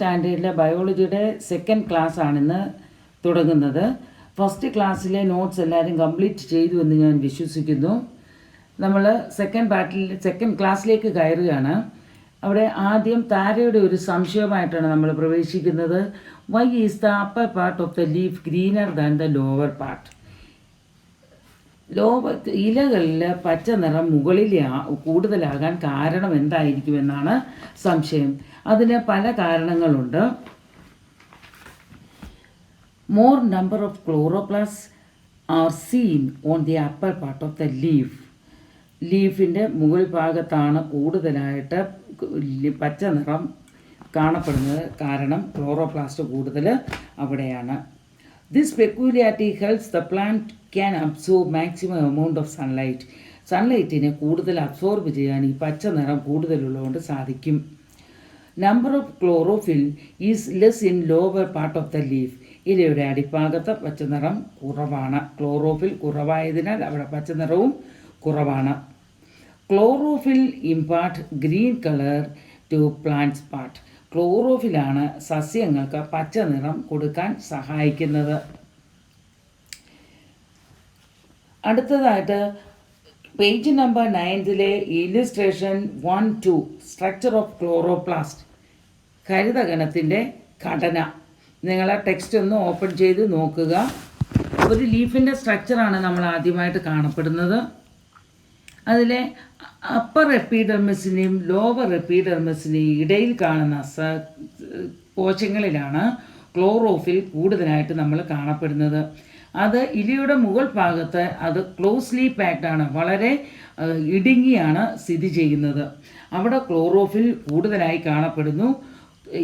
സ്റ്റാൻഡേർഡിലെ ബയോളജിയുടെ second class ആണിന്ന് തുടങ്ങുന്നത്. First ക്ലാസ്സിലെ notes എല്ലാവരും കംപ്ലീറ്റ് ചെയ്തു എന്ന് ഞാൻ വിശ്വസിക്കുന്നു. നമ്മൾ സെക്കൻഡ് ക്ലാസ്സിലേക്ക് കയറുകയാണ്. അവിടെ ആദ്യം താരയുടെ ഒരു സംശയമായിട്ടാണ് നമ്മൾ പ്രവേശിക്കുന്നത്. Why is the upper part of the leaf greener than the lower part? ഇലകളിൽ പച്ച നിറം മുകളിൽ കൂടുതലാകാൻ കാരണം എന്തായിരിക്കുമെന്നാണ് സംശയം. അതിന് പല കാരണങ്ങളുണ്ട്. More number of chloroplast are seen on the upper part of the leaf. ലീഫിൻ്റെ മുകൾ ഭാഗത്താണ് കൂടുതലായിട്ട് പച്ച നിറം കാണപ്പെടുന്നത്. കാരണം ക്ലോറോപ്ലാസ്റ്റ് കൂടുതൽ അവിടെയാണ്. This peculiarity helps the plant can absorb maximum amount of sunlight. സൺലൈറ്റിനെ കൂടുതൽ അബ്സോർബ് ചെയ്യാൻ ഈ പച്ച നിറം കൂടുതലുള്ളതുകൊണ്ട് സാധിക്കും. Number of chlorophyll is less in lower part of the leaf. ഇലയുടെ അടിഭാഗത്ത് പച്ച നിറം കുറവാണ്. ക്ലോറോഫിൽ കുറവായതിനാൽ അവിടെ പച്ച നിറവും കുറവാണ്. Chlorophyll impart green colour to plants part. ക്ലോറോഫിലാണ് സസ്യങ്ങൾക്ക് പച്ച നിറം കൊടുക്കാൻ സഹായിക്കുന്നത്. അടുത്തതായിട്ട് page number 9 illustration 1-2 structure of chloroplast. ഹരിതകണത്തിൻ്റെ ഘടന. നിങ്ങൾ ആ ടെക്സ്റ്റ് ഒന്ന് ഓപ്പൺ ചെയ്ത് നോക്കുക. ഒരു ലീഫിൻ്റെ സ്ട്രക്ചറാണ് നമ്മൾ ആദ്യമായിട്ട് കാണപ്പെടുന്നത്. അതിലെ അപ്പർ എപ്പിഡെർമിസിനെയും ലോവർ എപ്പിഡെർമിസിനെയും ഇടയിൽ കാണുന്ന കോശങ്ങളിലാണ് ക്ലോറോഫിൽ കൂടുതലായിട്ട് നമ്മൾ കാണപ്പെടുന്നത്. അത് ഇലയുടെ മുകൾ ഭാഗത്ത് അത് ക്ലോസ്ലി പാക്ഡ് ആണ്, വളരെ ഇടുങ്ങിയാണ് സ്ഥിതി ചെയ്യുന്നത്. അവിടെ ക്ലോറോഫിൽ കൂടുതലായി കാണപ്പെടുന്നു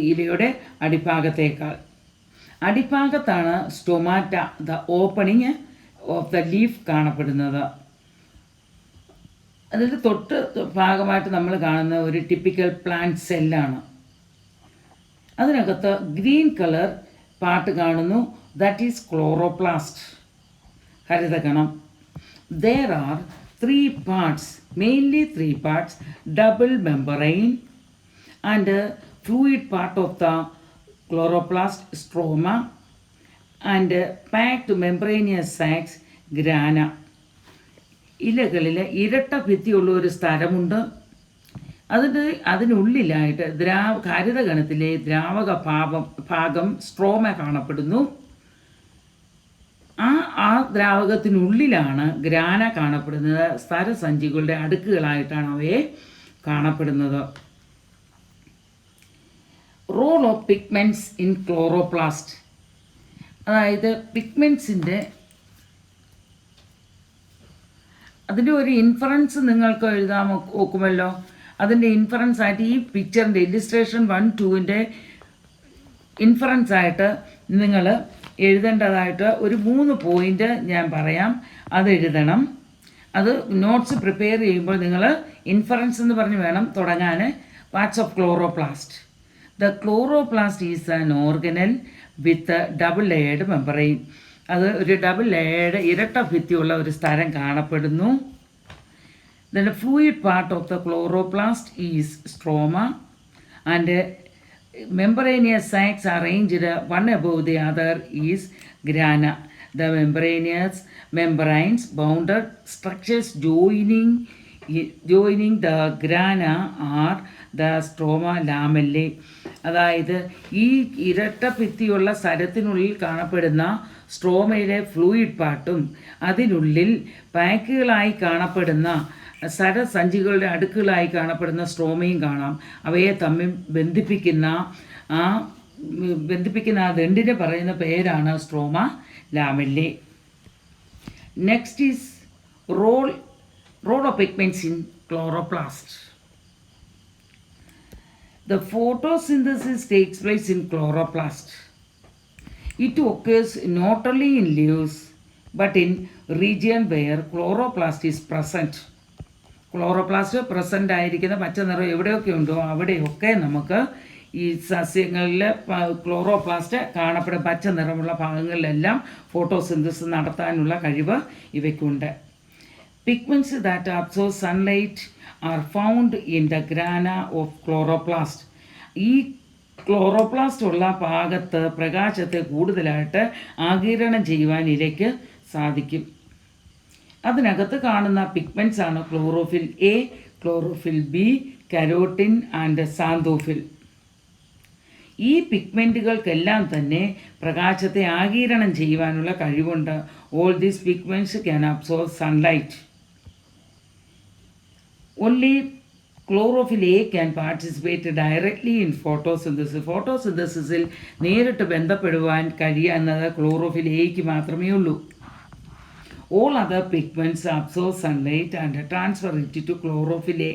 ഇലയുടെ അടിഭാഗത്തേക്കാൾ. അടിഭാഗത്താണ് stomata, the opening of the leaf കാണപ്പെടുന്നത്. അതിൽ തൊട്ട് ഭാഗമായിട്ട് നമ്മൾ കാണുന്ന ഒരു ടിപ്പിക്കൽ പ്ലാന്റ് സെല്ലാണ്. അതിനകത്ത് ഗ്രീൻ കളർ പാർട്ട് കാണുന്നു. ദാറ്റ് ഈസ് ക്ലോറോപ്ലാസ്റ്റ്, ഹരിതകണം. There are 3 parts, mainly 3 parts, double membrane and fluid part of the chloroplast stroma and packed membranous sacs grana. ഇലകളിൽ ഇരട്ട ഭിത്തിയുള്ള ഒരു സ്ഥലമുണ്ട്. അതിനുള്ളിലായിട്ട് ഹരിതകണത്തിലെ ദ്രാവക ഭാഗം സ്ട്രോമ കാണപ്പെടുന്നു. ആ ദ്രാവകത്തിനുള്ളിലാണ് ഗ്രാന കാണപ്പെടുന്നത്. സ്ഥരസഞ്ചികളുടെ അടുക്കുകളായിട്ടാണ് അവയെ കാണപ്പെടുന്നത്. Role of pigments in chloroplast. അതായത് പിഗ്മെൻറ്റ്സിൻ്റെ അതിൻ്റെ ഒരു ഇൻഫറൻസ് നിങ്ങൾക്ക് എഴുതാൻ നോക്കുമല്ലോ. അതിൻ്റെ ഇൻഫറൻസ് ആയിട്ട് ഈ പിക്ചറിൻ്റെ ഇല്ലുസ്ട്രേഷൻ 1-2 ഇൻഫറൻസ് ആയിട്ട് നിങ്ങൾ എഴുതേണ്ടതായിട്ട് ഒരു 3 പോയിൻ്റ് ഞാൻ പറയാം. അത് എഴുതണം. അത് നോട്ട്സ് പ്രിപ്പയർ ചെയ്യുമ്പോൾ നിങ്ങൾ ഇൻഫറൻസ് എന്ന് പറഞ്ഞ് വേണം തുടങ്ങാൻ. Parts of chloroplast. The chloroplast is an organelle with double layered membrane. അത് ഒരു ഡബിൾ ലെയർഡ് ഇരട്ട ഭിത്തിയുള്ള ഒരു സ്ഥലം കാണപ്പെടുന്നു. Then fluid part of the chloroplast is stroma and membranous sacs arranged one above the other is grana. The membranous membranes bounded structures joining the grana are the stroma lamellae. അതായത് ഈ ഇരട്ട ഭിത്തിയുള്ള സ്ഥലത്തിനുള്ളിൽ കാണപ്പെടുന്ന സ്ട്രോമയിലെ fluid പാർട്ടും അതിനുള്ളിൽ പാക്കുകളായി കാണപ്പെടുന്ന സരസഞ്ചികളുടെ അടുക്കുകളായി കാണപ്പെടുന്ന സ്ട്രോമയും കാണാം. അവയെ തമ്മിൽ ബന്ധിപ്പിക്കുന്ന ആ ദണ്ടിനെ പറയുന്ന പേരാണ് stroma lamellae. Next is role of pigments in chloroplast. The photosynthesis takes place in chloroplast. It occurs not only in leaves but in region where chloroplast is present. Chloroplast present ആയിരിക്കുന്ന പച്ച നിറം എവിടെയൊക്കെ ഉണ്ടോ അവിടെയൊക്കെ നമുക്ക് ഈ സസ്യങ്ങളിൽ ക്ലോറോപ്ലാസ്റ്റ് കാണപ്പെടും. പച്ച നിറമുള്ള ഭാഗങ്ങളിലെല്ലാം ഫോട്ടോസിന്തസിസ് നടത്താനുള്ള കഴിവ് ഇവയ്ക്കുണ്ട്. Pigments that absorb sunlight are found in the grana of chloroplast. ഈ ക്ലോറോപ്ലാസ്റ്റ് ഉള്ള ഭാഗത്ത് പ്രകാശത്തെ കൂടുതലായിട്ട് ആഗിരണം ചെയ്യുവാൻ ഇലയ്ക്ക് സാധിക്കും. അതിനകത്ത് കാണുന്ന പിഗ്മെൻറ്റ്സ് ആണ് chlorophyll A, chlorophyll B, carotene and xanthophyll. ഈ പിഗ്മെൻറ്റുകൾക്കെല്ലാം തന്നെ പ്രകാശത്തെ ആഗിരണം ചെയ്യുവാനുള്ള കഴിവുണ്ട്. All these pigments can absorb sunlight. Only chlorophyll A can participate directly in photosynthesis. ഫോട്ടോസിന്തസിസിൽ നേരിട്ട് ബന്ധപ്പെടുവാൻ കഴിയുന്നത് ക്ലോറോഫിൽ എയ്ക്ക് മാത്രമേ ഉള്ളൂ. All other pigments absorb sunlight and transfer it to chlorophyll A.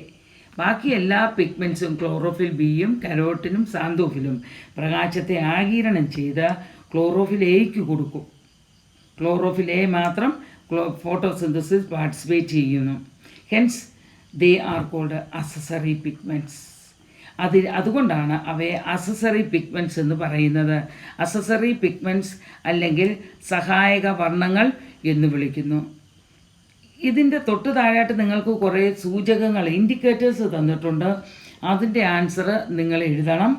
ബാക്കി എല്ലാ പിഗ്മെൻറ്റ്സും ക്ലോറോഫിൽ ബിയും കരോട്ടിനും സാന്തോഫിലും പ്രകാശത്തെ ആഗിരണം ചെയ്ത് ക്ലോറോഫിൽ എയ്ക്ക് കൊടുക്കും. ക്ലോറോഫിൽ എ മാത്രം ഫോട്ടോസിന്തസിസ് പാർട്ടിസിപ്പേറ്റ് ചെയ്യുന്നു. Hence they are called accessory pigments. അതുകൊണ്ടാണ് അവയെ അസസറി പിഗ്മെൻറ്റ്സ് എന്ന് പറയുന്നത്. അസസറി പിഗ്മെൻറ്റ്സ് അല്ലെങ്കിൽ സഹായക വർണ്ണങ്ങൾ എന്ന് വിളിക്കുന്നു. ഇതിൻ്റെ തൊട്ട് താഴായിട്ട് നിങ്ങൾക്ക് കുറേ സൂചകങ്ങൾ, ഇൻഡിക്കേറ്റേഴ്സ് തന്നിട്ടുണ്ട്. അതിൻ്റെ ആൻസർ നിങ്ങൾ എഴുതണം.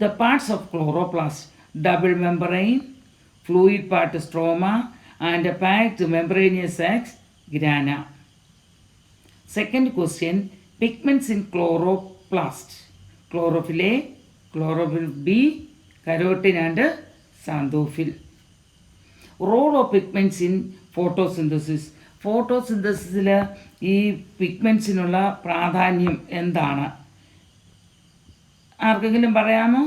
The parts of chloroplast: double membrane, fluid part stroma and packed membranous sacs grana. Second question: pigments in chloroplast: chlorophyll A, chlorophyll B, carotene and xanthophyll. Role of pigments in photosynthesis: ഫോട്ടോസിന്തസിസിൽ ഈ പിഗ്മെൻറ്റ്സിനുള്ള പ്രാധാന്യം എന്താണ്? ആർക്കെങ്കിലും പറയാമോ?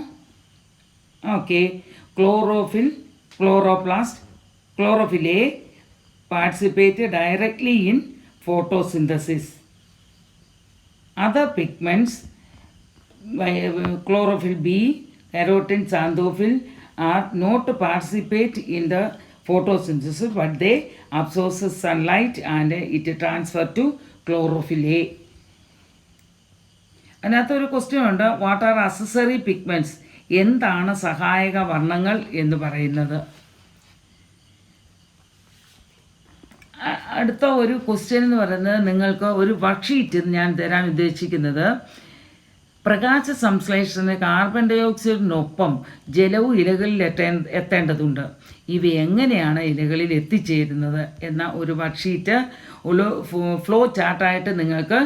Okay. Chlorophyll A participate directly in photosynthesis. Other pigments, chlorophyll B, keratin, xanthophyll, are not to participate in the photosynthesis, but they absorb sunlight and it transfer to chlorophyll A. അതിനകത്തൊരു question ഉണ്ട്, what are accessory pigments? എന്താണ് സഹായക വർണ്ണങ്ങൾ എന്ന് പറയുന്നത്? അടുത്ത ഒരു question എന്ന് പറയുന്നത്, നിങ്ങൾക്ക് ഒരു വർക്ക്ഷീറ്റ് ഞാൻ തരാൻ ഉദ്ദേശിക്കുന്നത്, പ്രകാശ സംശ്ലേഷണത്തിന് കാർബൺ ഡൈ ഓക്സൈഡിനൊപ്പം ജലവും ഇലകളിൽ എത്തേണ്ടതുണ്ട്. ഇവ എങ്ങനെയാണ് ഇലകളിൽ എത്തിച്ചേരുന്നത് എന്ന ഒരു വർക്ക്ഷീറ്റ് ഫ്ലോ ചാർട്ടായിട്ട് നിങ്ങൾക്ക്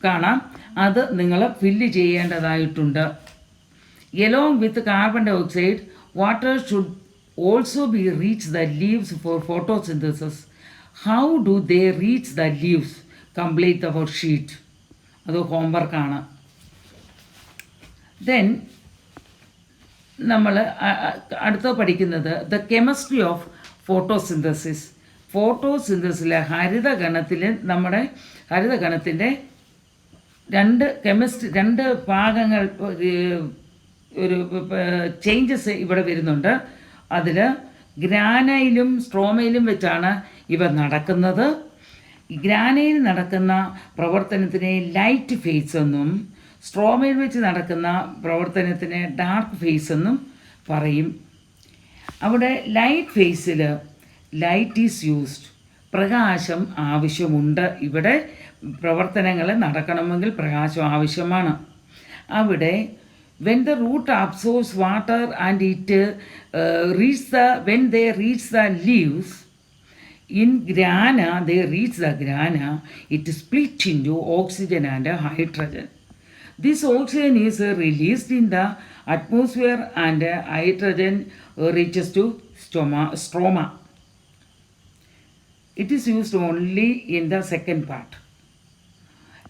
കാണാം. അത് നിങ്ങൾ ഫില്ല് ചെയ്യേണ്ടതായിട്ടുണ്ട്. Along with carbon dioxide, water should also be reach the leaves for photosynthesis. How do they reach the leaves? Complete the worksheet. അത് ഹോംവർക്കാണ്. ദെൻ നമ്മൾ അടുത്ത പഠിക്കുന്നത് ദ കെമിസ്ട്രി ഓഫ് ഫോട്ടോസിന്തസിസ്. ഫോട്ടോസിന്തസിലെ നമ്മുടെ ഹരിതഗണത്തിൻ്റെ രണ്ട് ഭാഗങ്ങൾ, ഒരു ചേഞ്ചസ് ഇവിടെ വരുന്നുണ്ട്. അതിൽ ഗ്രാനയിലും സ്ട്രോമയിലും വെച്ചാണ് ഇവ നടക്കുന്നത്. ഗ്രാനയിൽ നടക്കുന്ന പ്രവർത്തനത്തിനെ ലൈറ്റ് ഫേസ് എന്നും സ്ട്രോമയിൽ വെച്ച് നടക്കുന്ന പ്രവർത്തനത്തിന് ഡാർക്ക് ഫേസ് എന്നും പറയും. അവിടെ ലൈറ്റ് ഫേസിൽ ലൈറ്റ് ഈസ് യൂസ്ഡ്, പ്രകാശം ആവശ്യമുണ്ട്. ഇവിടെ പ്രവർത്തനങ്ങൾ നടക്കണമെങ്കിൽ പ്രകാശം ആവശ്യമാണ്. അവിടെ when the root absorbs water and it when they reach the leaves in grana, they reach the grana, it split into oxygen and hydrogen. This oxygen is released in the atmosphere and hydrogen reaches to stroma. It is used only in the second part.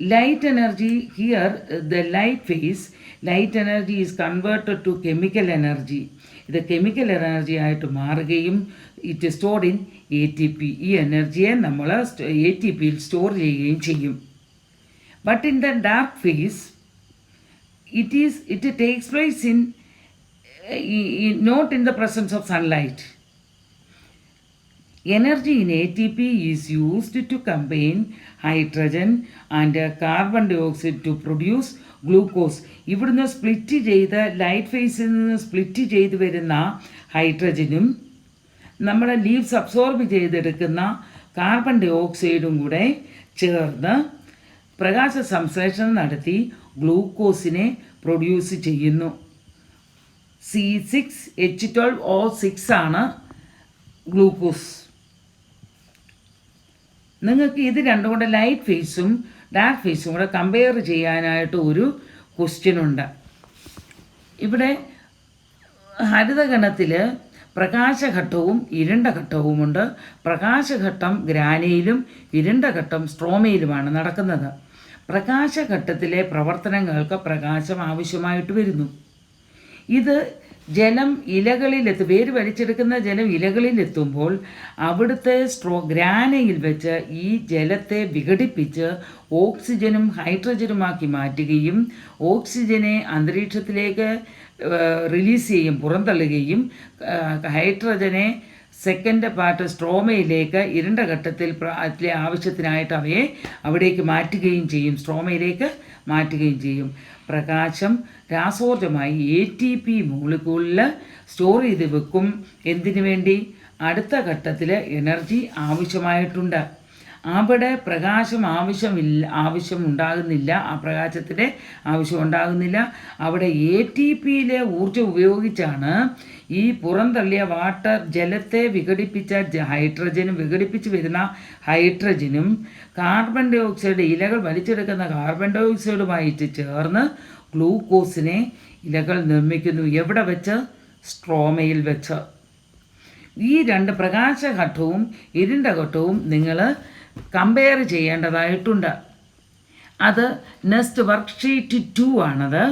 Light energy, here the light energy is converted to chemical energy. ഇത് chemical energy ആയിട്ട് മാറുകയും it stored in ATP. ഈ എനർജിയെ നമ്മൾ ATPയിൽ store ചെയ്യുകയും ചെയ്യും. But in the dark face it takes place in not in the presence of sunlight. Energy in ATP is used to combine hydrogen and carbon dioxide to produce glucose. ഇവിടുന്ന് split ചെയ്ത് light ഫേസിൽ നിന്ന് split ചെയ്ത് വരുന്ന ഹൈഡ്രജനും നമ്മുടെ leaves absorb ചെയ്തെടുക്കുന്ന carbon dye ഓക്സൈഡും കൂടെ ചേർന്ന് പ്രകാശ സംശ്ലേഷണം നടത്തി ഗ്ലൂക്കോസിനെ പ്രൊഡ്യൂസ് ചെയ്യുന്നു. C6H12O6 ആണ് ഗ്ലൂക്കോസ്. നിങ്ങൾക്ക് ഇത് രണ്ടും കൂടെ ലൈറ്റ് ഫേസും ഡാർക്ക് ഫേസും കൂടെ കമ്പയർ ചെയ്യാനായിട്ട് ഒരു ക്വസ്റ്റ്യൻ ഉണ്ട്. ഇവിടെ ഹരിതഗണത്തിൽ പ്രകാശഘട്ടവും ഇരുണ്ട ഘട്ടവുമുണ്ട്. പ്രകാശഘട്ടം ഗ്രാനയിലും ഇരുണ്ട ഘട്ടം സ്ട്രോമയിലുമാണ് നടക്കുന്നത്. പ്രകാശഘട്ടത്തിലെ പ്രവർത്തനങ്ങൾക്ക് പ്രകാശം ആവശ്യമായിട്ട് വരുന്നു. ഇത് ജലം വേര് വലിച്ചെടുക്കുന്ന ജലം ഇലകളിലെത്തുമ്പോൾ അവിടുത്തെ ഗ്രാനയിൽ വെച്ച് ഈ ജലത്തെ വിഘടിപ്പിച്ച് ഓക്സിജനും ഹൈഡ്രജനുമാക്കി മാറ്റുകയും ഓക്സിജനെ അന്തരീക്ഷത്തിലേക്ക് റിലീസ് ചെയ്യും, പുറന്തള്ളുകയും ഹൈഡ്രജനെ സെക്കൻഡ് പാർട്ട് സ്ട്രോമയിലേക്ക് ഇരുണ്ട ഘട്ടത്തിൽ ആവശ്യത്തിനായിട്ട് അവയെ അവിടേക്ക് മാറ്റുകയും ചെയ്യും, സ്ട്രോമയിലേക്ക് മാറ്റുകയും ചെയ്യും. പ്രകാശം രാസോർജമായി ATP മോളിക്യൂളിൽ സ്റ്റോർ ചെയ്ത് വെക്കും. എന്തിനു വേണ്ടി? അടുത്ത ഘട്ടത്തിൽ എനർജി ആവശ്യമായിട്ടുണ്ട്. അവിടെ പ്രകാശം ആവശ്യമുണ്ടാകുന്നില്ല, ആ പ്രകാശത്തിൻ്റെ ആവശ്യം ഉണ്ടാകുന്നില്ല. അവിടെ ATPയിലെ ഊർജ്ജം ഉപയോഗിച്ചാണ് ഈ പുറന്തള്ളിയ ജലത്തെ വിഘടിപ്പിച്ച വിഘടിപ്പിച്ച് വരുന്ന ഹൈഡ്രജനും കാർബൺ ഡൈ ഓക്സൈഡ്, ഇലകൾ വലിച്ചെടുക്കുന്ന കാർബൺ ഡൈ ഓക്സൈഡുമായിട്ട് ചേർന്ന് ഗ്ലൂക്കോസിനെ ഇലകൾ നിർമ്മിക്കുന്നു. എവിടെ വെച്ച്? സ്ട്രോമയിൽ വെച്ച്. ഈ രണ്ട് പ്രകാശഘട്ടവും ഇരുണ്ട ഘട്ടവും നിങ്ങൾ കമ്പയർ ചെയ്യേണ്ടതായിട്ടുണ്ട്. അത് നെക്സ്റ്റ് വർക്ക്ഷീറ്റ് 2 ആണത്.